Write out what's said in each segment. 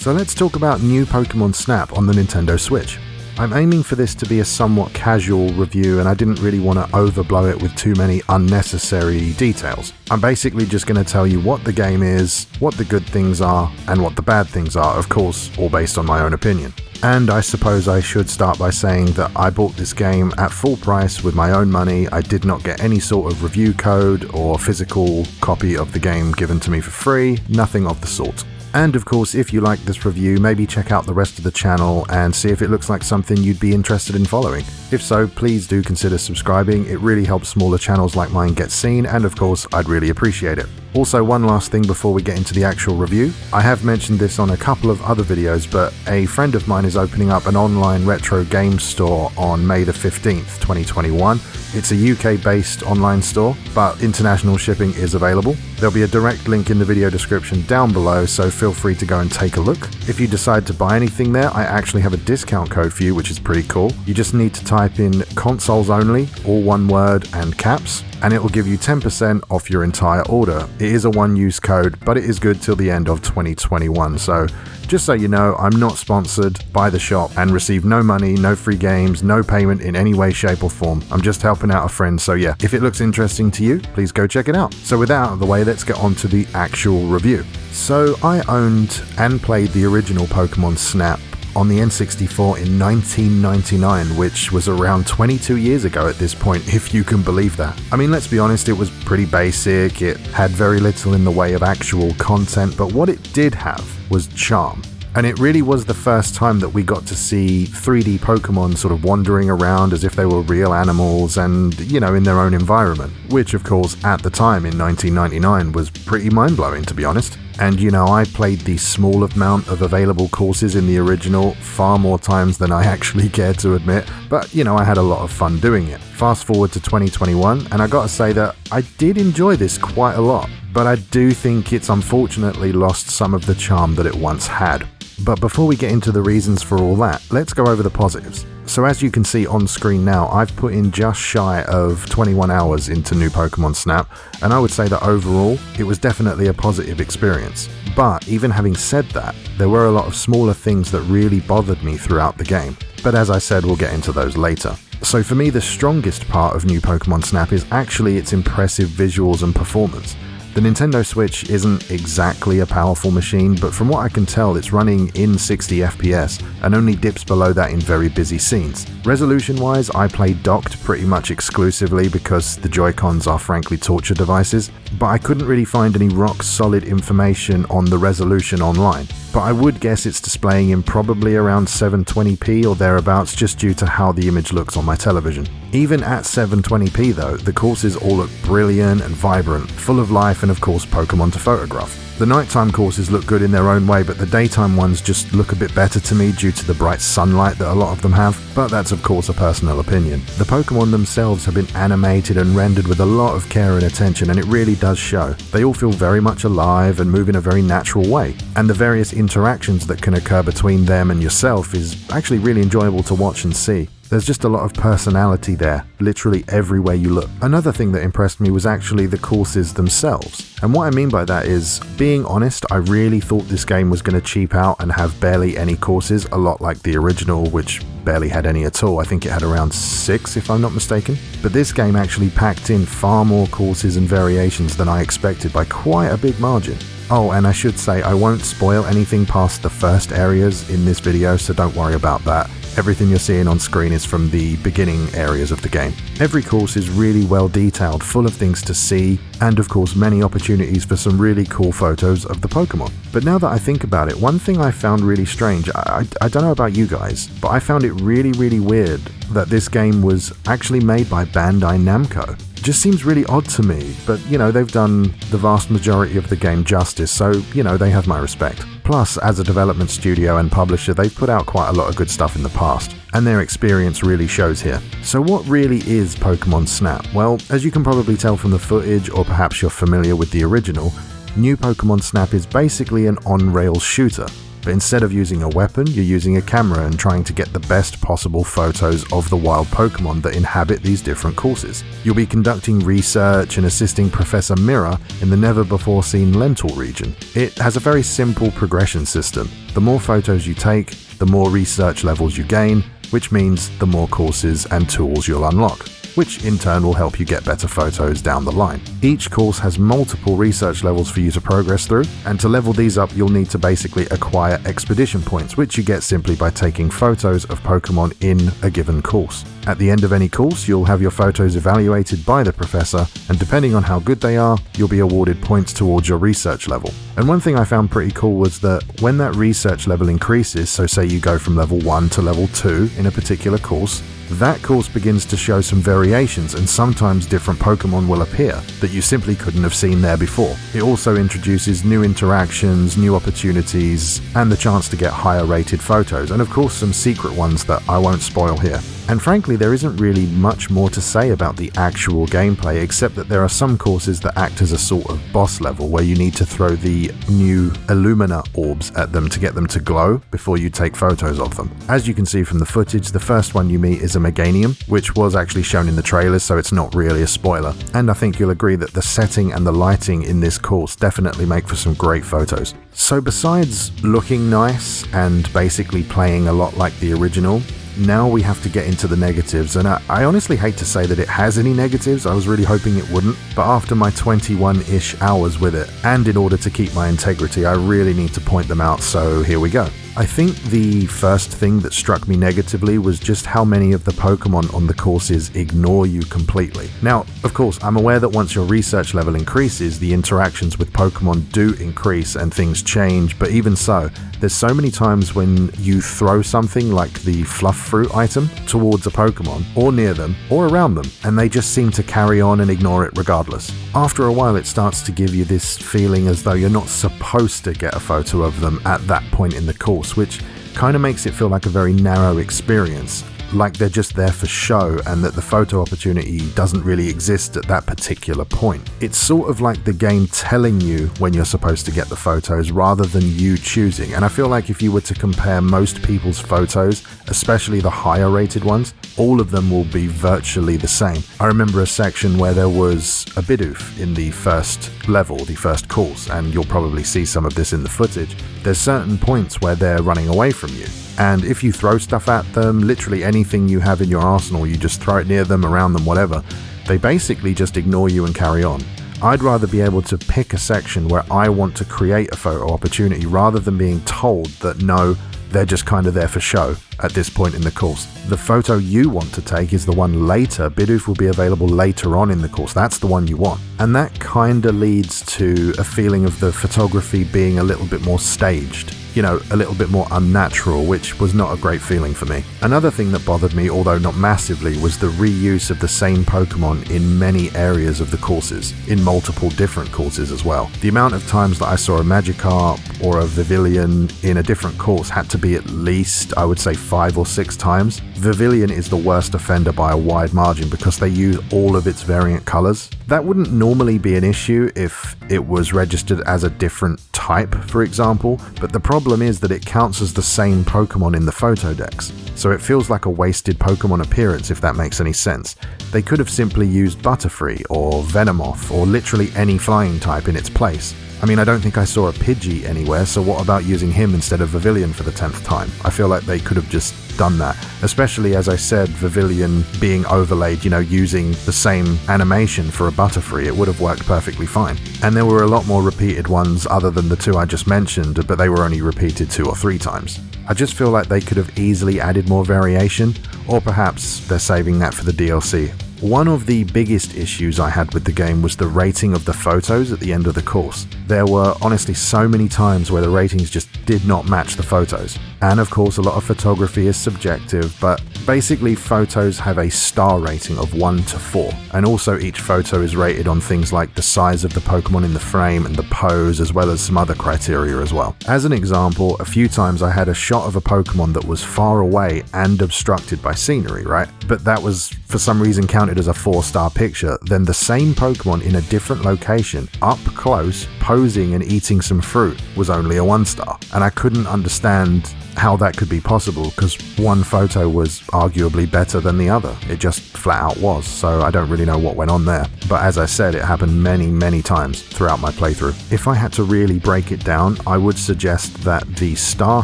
So let's talk about new Pokémon Snap on the Nintendo Switch. I'm aiming for this to be a somewhat casual review, and I didn't really want to overblow it with too many unnecessary details. I'm basically just going to tell you what the game is, what the good things are, and what the bad things are, of course, all based on my own opinion. And I suppose I should start by saying that I bought this game at full price with my own money. I did not get any sort of review code or physical copy of the game given to me for free, nothing of the sort. And of course, if you like this review, maybe check out the rest of the channel and see if it looks like something you'd be interested in following. If so, please do consider subscribing. It really helps smaller channels like mine get seen, and of course, I'd really appreciate it. Also, one last thing before we get into the actual review. I have mentioned this on a couple of other videos, but a friend of mine is opening up an online retro games store on May the 15th, 2021. It's a UK-based online store, but international shipping is available. There'll be a direct link in the video description down below, so feel free to go and take a look. If you decide to buy anything there, I actually have a discount code for you, which is pretty cool. You just need to type in consoles only, all one word and caps, and it will give you 10% off your entire order. It is a one-use code, but it is good till the end of 2021, so just so you know, I'm not sponsored by the shop and receive no money, no free games, no payment in any way, shape or form. I'm just helping out a friend, so yeah, if it looks interesting to you, please go check it out. So with that out of the way, let's get on to the actual review. So I owned and played the original Pokémon Snap on the N64 in 1999, which was around 22 years ago at this point, if you can believe that. I mean, let's be honest, it was pretty basic, it had very little in the way of actual content, but what it did have was charm. And it really was the first time that we got to see 3D Pokemon sort of wandering around as if they were real animals and, you know, in their own environment, which of course at the time in 1999 was pretty mind-blowing, to be honest. And you know, I played the small amount of available courses in the original far more times than I actually care to admit, but you know, I had a lot of fun doing it. Fast forward to 2021, and I gotta say that I did enjoy this quite a lot, but I do think it's unfortunately lost some of the charm that it once had. But before we get into the reasons for all that, let's go over the positives. So as you can see on screen now, I've put in just shy of 21 hours into new Pokémon Snap, and I would say that overall, it was definitely a positive experience. But even having said that, there were a lot of smaller things that really bothered me throughout the game. But as I said, we'll get into those later. So for me, the strongest part of new Pokémon Snap is actually its impressive visuals and performance. The Nintendo Switch isn't exactly a powerful machine, but from what I can tell, it's running in 60 FPS and only dips below that in very busy scenes. Resolution-wise, I play docked pretty much exclusively because the Joy-Cons are frankly torture devices, but I couldn't really find any rock-solid information on the resolution online. But I would guess it's displaying in probably around 720p or thereabouts, just due to how the image looks on my television. Even at 720p though, the courses all look brilliant and vibrant, full of life and of course Pokemon to photograph. The nighttime courses look good in their own way, but the daytime ones just look a bit better to me due to the bright sunlight that a lot of them have, but that's of course a personal opinion. The Pokemon themselves have been animated and rendered with a lot of care and attention, and it really does show. They all feel very much alive and move in a very natural way, and the various interactions that can occur between them and yourself is actually really enjoyable to watch and see. There's just a lot of personality there, literally everywhere you look. Another thing that impressed me was actually the courses themselves. And what I mean by that is, being honest, I really thought this game was going to cheap out and have barely any courses, a lot like the original, which barely had any at all. I think it had around 6 if I'm not mistaken. But this game actually packed in far more courses and variations than I expected by quite a big margin. Oh, and I should say I won't spoil anything past the first areas in this video, so don't worry about that. Everything you're seeing on screen is from the beginning areas of the game. Every course is really well detailed, full of things to see, and of course many opportunities for some really cool photos of the Pokemon. But now that I think about it, one thing I found really strange, I don't know about you guys, but I found it really weird that this game was actually made by Bandai Namco. Just seems really odd to me, but you know, they've done the vast majority of the game justice, so you know, they have my respect. Plus, as a development studio and publisher, they've put out quite a lot of good stuff in the past, and their experience really shows here. So what really is Pokémon Snap? Well, as you can probably tell from the footage, or perhaps you're familiar with the original, new Pokémon Snap is basically an on-rails shooter. but instead of using a weapon, you're using a camera and trying to get the best possible photos of the wild Pokémon that inhabit these different courses. You'll be conducting research and assisting Professor Mirror in the never-before-seen Lental region. It has a very simple progression system. The more photos you take, the more research levels you gain, which means the more courses and tools you'll unlock, which in turn will help you get better photos down the line. Each course has multiple research levels for you to progress through, and to level these up you'll need to basically acquire expedition points, which you get simply by taking photos of Pokémon in a given course. At the end of any course, you'll have your photos evaluated by the professor, and depending on how good they are, you'll be awarded points towards your research level. And one thing I found pretty cool was that when that research level increases, so say you go from level 1 to level 2 in a particular course, that course begins to show some variations, and sometimes different Pokémon will appear that you simply couldn't have seen there before. It also introduces new interactions, new opportunities, and the chance to get higher rated photos, and of course some secret ones that I won't spoil here. And frankly, there isn't really much more to say about the actual gameplay, except that there are some courses that act as a sort of boss level where you need to throw the new Illumina orbs at them to get them to glow before you take photos of them. As you can see from the footage, the first one you meet is a Meganium, which was actually shown in the trailers, so it's not really a spoiler. And I think you'll agree that the setting and the lighting in this course definitely make for some great photos. So besides looking nice and basically playing a lot like the original, now we have to get into the negatives, and I honestly hate to say that it has any negatives. I was really hoping it wouldn't, but after my 21-ish hours with it, and in order to keep my integrity, I really need to point them out, so here we go. I think the first thing that struck me negatively was just how many of the Pokémon on the courses ignore you completely. Now, of course, I'm aware that once your research level increases, the interactions with Pokémon do increase and things change, but even so, there's so many times when you throw something like the fluff fruit item towards a Pokémon, or near them, or around them, and they just seem to carry on and ignore it regardless. After a while, it starts to give you this feeling as though you're not supposed to get a photo of them at that point in the course, which kind of makes it feel like a very narrow experience, like they're just there for show and that the photo opportunity doesn't really exist at that particular point. It's sort of like the game telling you when you're supposed to get the photos rather than you choosing, and I feel like if you were to compare most people's photos, especially the higher rated ones, all of them will be virtually the same. I remember a section where there was a Bidoof in the first level, the first course, and you'll probably see some of this in the footage. There's certain points where they're running away from you, and if you throw stuff at them, literally anything you have in your arsenal, you just throw it near them, around them, whatever, they basically just ignore you and carry on. I'd rather be able to pick a section where I want to create a photo opportunity rather than being told that no, they're just kind of there for show at this point in the course. The photo you want to take is the one later. Bidoof will be available later on in the course. That's the one you want. And that kind of leads to a feeling of the photography being a little bit more staged. You know, a little bit more unnatural, which was not a great feeling for me. Another thing that bothered me, although not massively, was the reuse of the same Pokemon in many areas of the courses, in multiple different courses as well. The amount of times that I saw a Magikarp or a Vivillon in a different course had to be at least, I would say, 5 or 6 times. Vivillon is the worst offender by a wide margin because they use all of its variant colors. That wouldn't normally be an issue if it was registered as a different type, for example, but the problem is that it counts as the same Pokemon in the photo decks, so it feels like a wasted Pokemon appearance, if that makes any sense. They could have simply used Butterfree or Venomoth or literally any flying type in its place. I mean, I don't think I saw a Pidgey anywhere, so what about using him instead of Vivillon for the 10th time? I feel like they could have just done that, especially as I said, Vivillon being overlaid, using the same animation for a Butterfree, it would have worked perfectly fine. And there were a lot more repeated ones other than the 2 I just mentioned, but they were only repeated 2 or 3 times. I just feel like they could have easily added more variation, or perhaps they're saving that for the DLC. One of the biggest issues I had with the game was the rating of the photos at the end of the course. There were honestly so many times where the ratings just did not match the photos. And of course, a lot of photography is subjective, but basically photos have a star rating of 1 to 4. And also each photo is rated on things like the size of the Pokemon in the frame and the pose, as well as some other criteria as well. As an example, a few times I had a shot of a Pokemon that was far away and obstructed by scenery, right? But that was for some reason counted counted as a 4-star picture, then the same Pokemon in a different location, up close, posing and eating some fruit, was only a 1-star. And I couldn't understand how that could be possible, because one photo was arguably better than the other. It just flat out was, so I don't really know what went on there. But as I said, it happened many times throughout my playthrough. If I had to really break it down, I would suggest that the star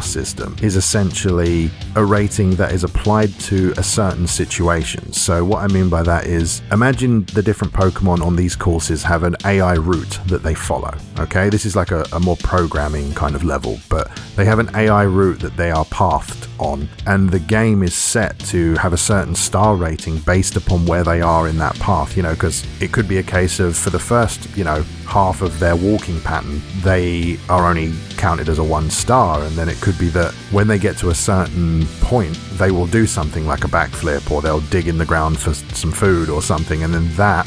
system is essentially a rating that is applied to a certain situation. So what I mean by that is, imagine the different Pokemon on these courses have an AI route that they follow, okay? This is like a more programming kind of level, but they have an AI route that they are pathed on, and the game is set to have a certain star rating based upon where they are in that path, because it could be a case of, for the first, half of their walking pattern, they are only counted as a 1-star, and then it could be that when they get to a certain point, they will do something like a backflip, or they'll dig in the ground for some food or something, and then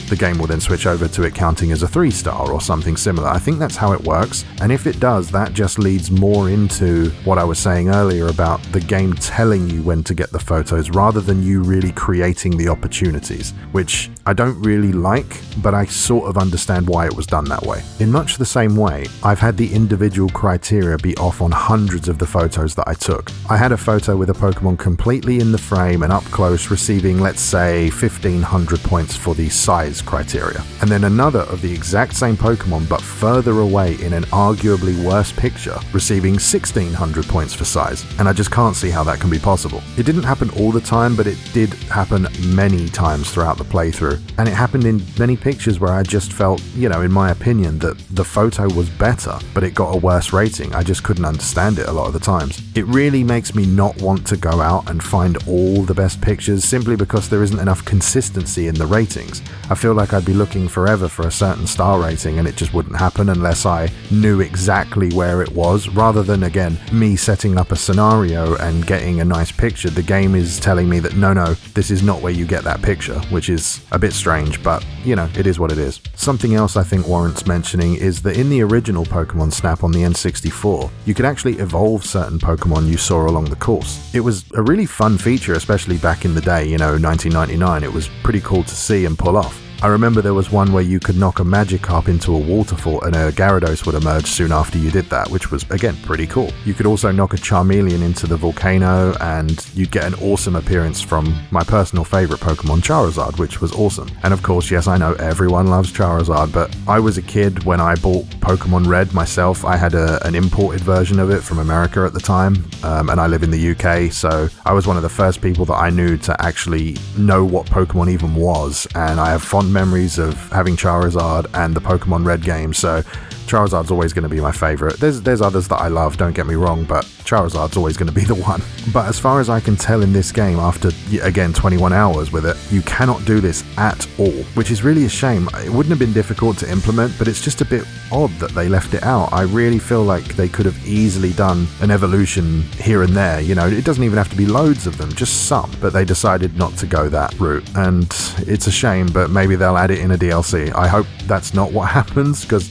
the game will then switch over to it counting as a 3-star or something similar. I think that's how it works, and if it does, that just leads more into what I was saying earlier about the game telling you when to get the photos rather than you really creating the opportunities, which I don't really like, but I sort of understand why it was done that way. In much the same way, I've had the individual criteria be off on hundreds of the photos that I took. I had a photo with a Pokemon completely in the frame and up close receiving, let's say, 1500 points for the size criteria, and then another of the exact same Pokemon but further away in an arguably worse picture receiving 1600 points for size, and I just can't see how that can be possible. It didn't happen all the time, but it did happen many times throughout the playthrough, and it happened in many pictures where I just felt, in my opinion, that the photo was better, but it got a worse rating. I just couldn't understand it a lot of the times. It really makes me not want to go out and find all the best pictures simply because there isn't enough consistency in the ratings. I feel like I'd be looking forever for a certain star rating, and it just wouldn't happen unless I knew exactly where it was, rather than, again, me setting up a scenario and getting a nice picture. The game is telling me that no, this is not where you get that picture, which is a bit strange, but it is what it is. Something else I think warrants mentioning is that in the original Pokemon Snap on the N64, you could actually evolve certain Pokemon you saw along the course. It was a really fun feature, especially back in the day, 1999. It was pretty cool to see and pull off. I remember there was one where you could knock a Magikarp into a waterfall and a Gyarados would emerge soon after you did that, which was, again, pretty cool. You could also knock a Charmeleon into the volcano and you'd get an awesome appearance from my personal favourite Pokemon, Charizard, which was awesome. And of course, yes, I know everyone loves Charizard, but I was a kid when I bought Pokemon Red myself. I had an imported version of it from America at the time, and I live in the UK, so I was one of the first people that I knew to actually know what Pokemon even was, and I have fond memories of having Charizard and the Pokemon Red game, so Charizard's always going to be my favourite. There's others that I love, don't get me wrong, but Charizard's always going to be the one. But as far as I can tell in this game, after, again, 21 hours with it, you cannot do this at all, which is really a shame. It wouldn't have been difficult to implement, but it's just a bit odd that they left it out. I really feel like they could have easily done an evolution here and there. It doesn't even have to be loads of them, just some, but they decided not to go that route, and it's a shame, but maybe they'll add it in a DLC. I hope that's not what happens, because,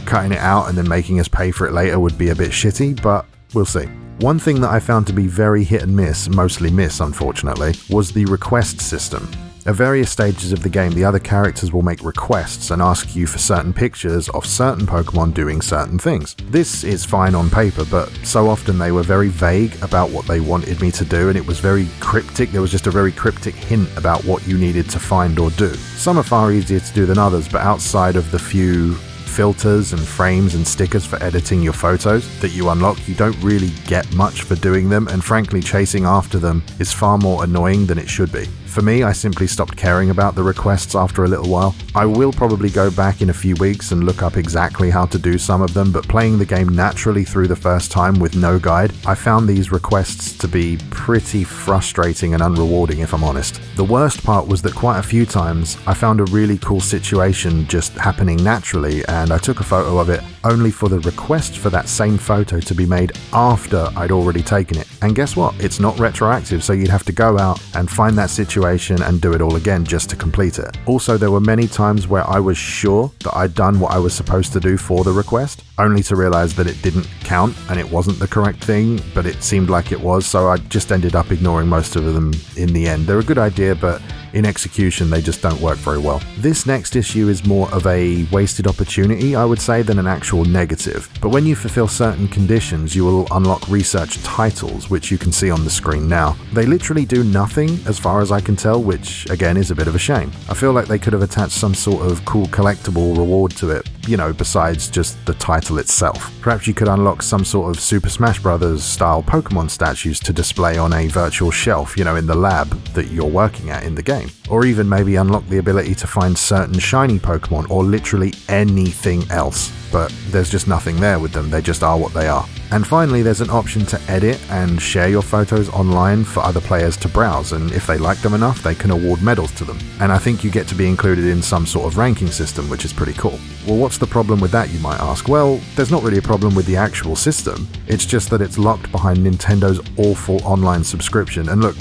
cutting it out and then making us pay for it later would be a bit shitty, but we'll see. One thing that I found to be very hit and miss, mostly miss unfortunately, was the request system. At various stages of the game, the other characters will make requests and ask you for certain pictures of certain Pokemon doing certain things. This is fine on paper, but so often they were very vague about what they wanted me to do, and it was very cryptic. There was just a very cryptic hint about what you needed to find or do. Some are far easier to do than others, but outside of the few filters and frames and stickers for editing your photos that you unlock, you don't really get much for doing them, and frankly, chasing after them is far more annoying than it should be. For me, I simply stopped caring about the requests after a little while. I will probably go back in a few weeks and look up exactly how to do some of them, but playing the game naturally through the first time with no guide, I found these requests to be pretty frustrating and unrewarding, if I'm honest. The worst part was that quite a few times I found a really cool situation just happening naturally, and I took a photo of it only for the request for that same photo to be made after I'd already taken it. And guess what? It's not retroactive, so you'd have to go out and find that situation and do it all again just to complete it. Also, there were many times where I was sure that I'd done what I was supposed to do for the request, only to realize that it didn't count and it wasn't the correct thing, but it seemed like it was, so I just ended up ignoring most of them in the end. They're a good idea, but in execution they just don't work very well. This next issue is more of a wasted opportunity, I would say, than an actual negative. But when you fulfill certain conditions, you will unlock research titles, which you can see on the screen now. They literally do nothing as far as I can tell, which again is a bit of a shame. I feel like they could have attached some sort of cool collectible reward to it, besides just the title itself. Perhaps you could unlock some sort of Super Smash Bros. Style Pokemon statues to display on a virtual shelf, in the lab that you're working at in the game. Or even maybe unlock the ability to find certain shiny Pokemon or literally anything else. But there's just nothing there with them, they just are what they are. And finally, there's an option to edit and share your photos online for other players to browse, and if they like them enough, they can award medals to them. And I think you get to be included in some sort of ranking system, which is pretty cool. Well, what's the problem with that, you might ask? Well, there's not really a problem with the actual system, it's just that it's locked behind Nintendo's awful online subscription. And look,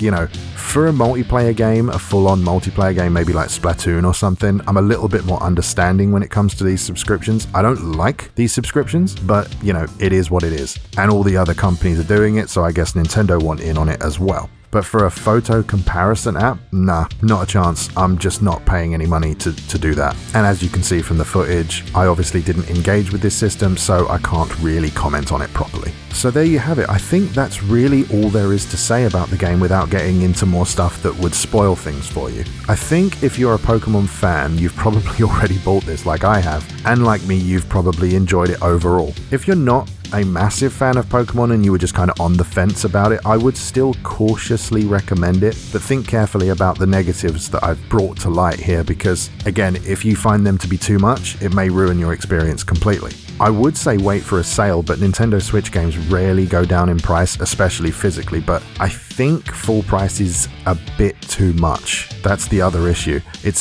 for a multiplayer game, a full-on multiplayer game, maybe like Splatoon or something, I'm a little bit more understanding when it comes to these subscriptions. I don't like these subscriptions, but, it is what it is. And all the other companies are doing it, so I guess Nintendo want in on it as well. But for a photo comparison app, nah, not a chance. I'm just not paying any money to do that. And as you can see from the footage, I obviously didn't engage with this system, so I can't really comment on it properly. So there you have it. I think that's really all there is to say about the game without getting into more stuff that would spoil things for you. I think if you're a Pokemon fan, you've probably already bought this like I have, and like me, you've probably enjoyed it overall. If you're not a massive fan of Pokemon and you were just kind of on the fence about it, I would still cautiously recommend it, but think carefully about the negatives that I've brought to light here, because again, if you find them to be too much, it may ruin your experience completely. I would say wait for a sale, but Nintendo Switch games rarely go down in price, especially physically, but I think full price is a bit too much. That's the other issue. It's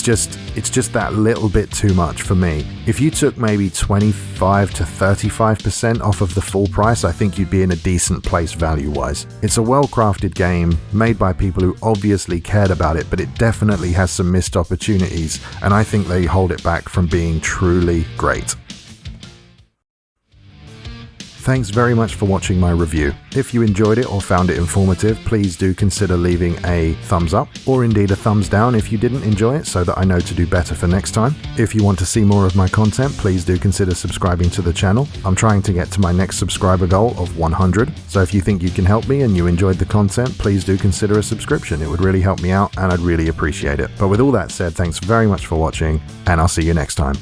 just that little bit too much for me. If you took maybe 25 to 35% off of the full price, I think you'd be in a decent place value-wise. It's a well-crafted game, made by people who obviously cared about it, but it definitely has some missed opportunities, and I think they hold it back from being truly great. Thanks very much for watching my review. If you enjoyed it or found it informative, please do consider leaving a thumbs up, or indeed a thumbs down if you didn't enjoy it, so that I know to do better for next time. If you want to see more of my content, please do consider subscribing to the channel. I'm trying to get to my next subscriber goal of 100, so if you think you can help me and you enjoyed the content, please do consider a subscription. It would really help me out and I'd really appreciate it. But with all that said, thanks very much for watching, and I'll see you next time.